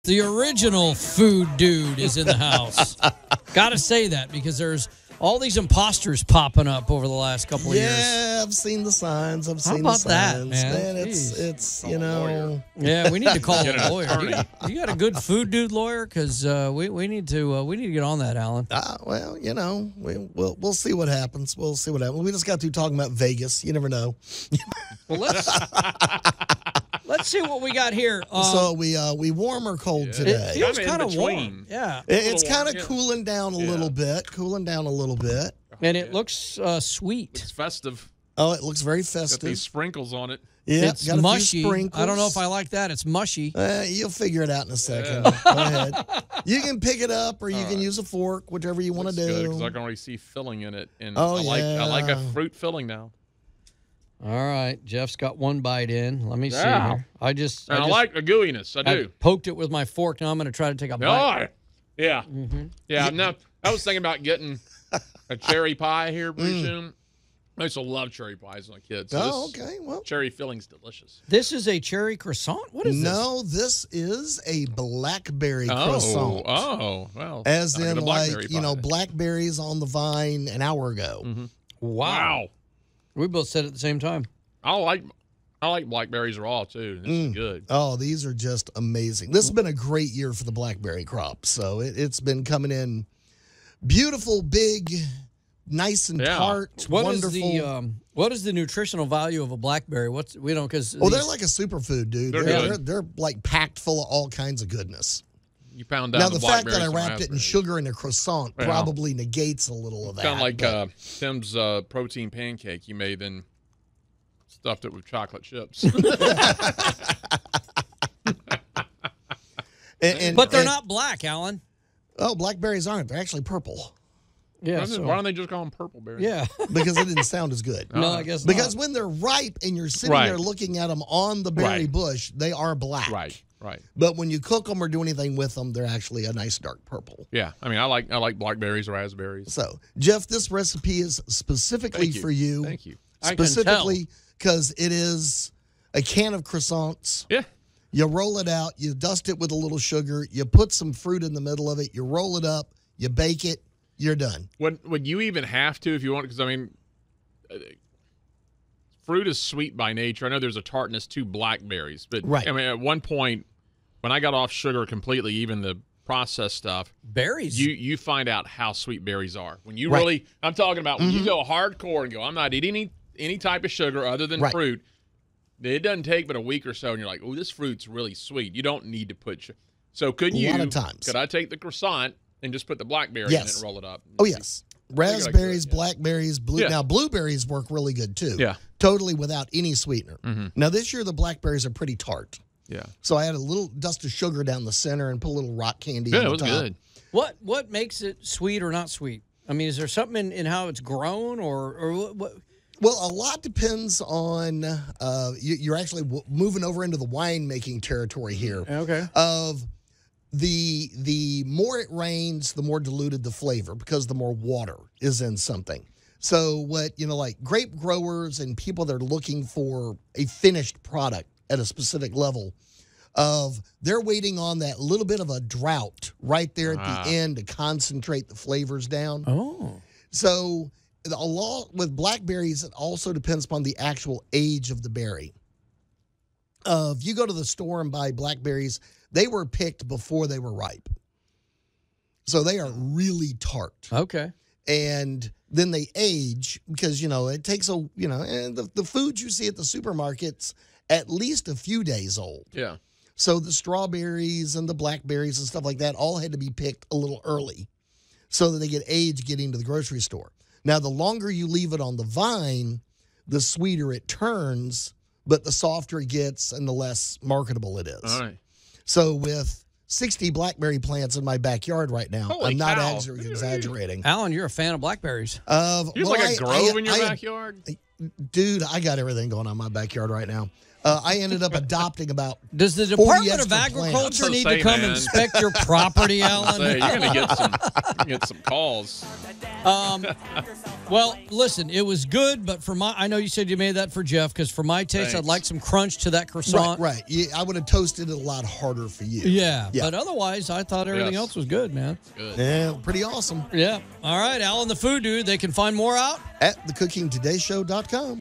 the original food dude, is in the house. Got to say that because there's all these imposters popping up over the last couple of years. Yeah, I've seen the signs. How about that, man? It's you know. Yeah, we need to call a lawyer. You got a good food dude lawyer? Because we need to get on that, Allan. Well, you know, we'll see what happens. We'll see what happens. We just got through talking about Vegas. You never know. Well, let's see what we got here. So we warm or cold today? It feels kind of warm. Yeah, it's kind of cooling down a little bit. And it looks sweet. It's festive. Oh, it looks very festive. Got these sprinkles on it. Yeah, it's mushy. I don't know if I like that. It's mushy. You'll figure it out in a second. Go ahead. You can pick it up or you can use a fork, whichever you want to do. Because I can already see filling in it. And I like a fruit filling now. All right, Jeff's got one bite in. Let me see here. I like the gooiness. I do. I poked it with my fork. Now I'm going to try to take a bite. Yeah. Mm-hmm. Yeah. No, I was thinking about getting a cherry pie here pretty soon. I used to love cherry pies as a kid. So okay. Well, cherry filling's delicious. This is a cherry croissant? What is this? No, this is a blackberry croissant. Oh, well. As in, like, blackberries on the vine an hour ago. Mm-hmm. Wow. We both said it at the same time. I like blackberries raw, too. This is good. Oh, these are just amazing. This has been a great year for the blackberry crop. So it's been coming in beautiful, big, nice and tart, wonderful. What is the nutritional value of a blackberry? They're like a superfood, dude. They're like packed full of all kinds of goodness. You pound down now the fact that I wrapped it in sugar in a croissant probably negates a little of that. Kind of like Tim's protein pancake you made and stuffed it with chocolate chips. But they're not black, Allan. Oh, blackberries aren't. They're actually purple. Yeah. Why don't they just call them purple berries? Yeah. Because it didn't sound as good. No, I guess because when they're ripe and you're sitting there looking at them on the berry bush, they are black. Right. But when you cook them or do anything with them, they're actually a nice dark purple. Yeah. I mean, I like blackberries, raspberries. So, Jeff, this recipe is specifically for you. Thank you. Specifically because it is a can of croissants. Yeah. You roll it out, you dust it with a little sugar, you put some fruit in the middle of it, you roll it up, you bake it, you're done. Would you even have to if you want? Because, I mean, fruit is sweet by nature. I know there's a tartness to blackberries. But, I mean, at one point, when I got off sugar completely, even the processed stuff, berries, you find out how sweet berries are. When you really, I'm talking about when you go hardcore and go, I'm not eating any type of sugar other than fruit. It doesn't take but a week or so, and you're like, oh, this fruit's really sweet. You don't need to put sugar. So could I take the croissant and just put the blackberry in it and roll it up? Oh, yes. Raspberries, blackberries, Now, blueberries work really good, too. Yeah. Totally without any sweetener. Mm-hmm. Now, this year, the blackberries are pretty tart. Yeah. So I had a little dust of sugar down the center and put a little rock candy on the top. Good. What makes it sweet or not sweet? I mean, is there something in how it's grown or what? Well, a lot depends on you're actually moving over into the winemaking territory here. Okay. Of the more it rains, the more diluted the flavor because the more water is in something. So like grape growers and people that are looking for a finished product at a specific level they're waiting on that little bit of a drought right there at the end to concentrate the flavors down. Oh. So a lot with blackberries, it also depends upon the actual age of the berry. If you go to the store and buy blackberries, they were picked before they were ripe. So they are really tart. Okay. And then they age because, it takes and the food you see at the supermarkets, at least a few days old. Yeah. So the strawberries and the blackberries and stuff like that all had to be picked a little early so that they get aged getting to the grocery store. Now, the longer you leave it on the vine, the sweeter it turns, but the softer it gets and the less marketable it is. All right. So with 60 blackberry plants in my backyard right now, Holy I'm not cow. exaggerating. Allan, you're a fan of blackberries. There's like a grove in your backyard? Dude, I got everything going on in my backyard right now. I ended up adopting about. Does the 40 Department of extra Agriculture plants. need Say, to come man. inspect your property, Allan? You're gonna get some calls. Well, listen, it was good, but I know you said you made that for Jeff, because for my taste, I'd Thanks. like some crunch to that croissant. Right. Yeah, I would have toasted it a lot harder for you. Yeah, but otherwise, I thought everything Yes. else was good, man. Good. Yeah, pretty awesome. Yeah. All right, Allan the Food Dude. They can find more out At thecookingtodayshow.com.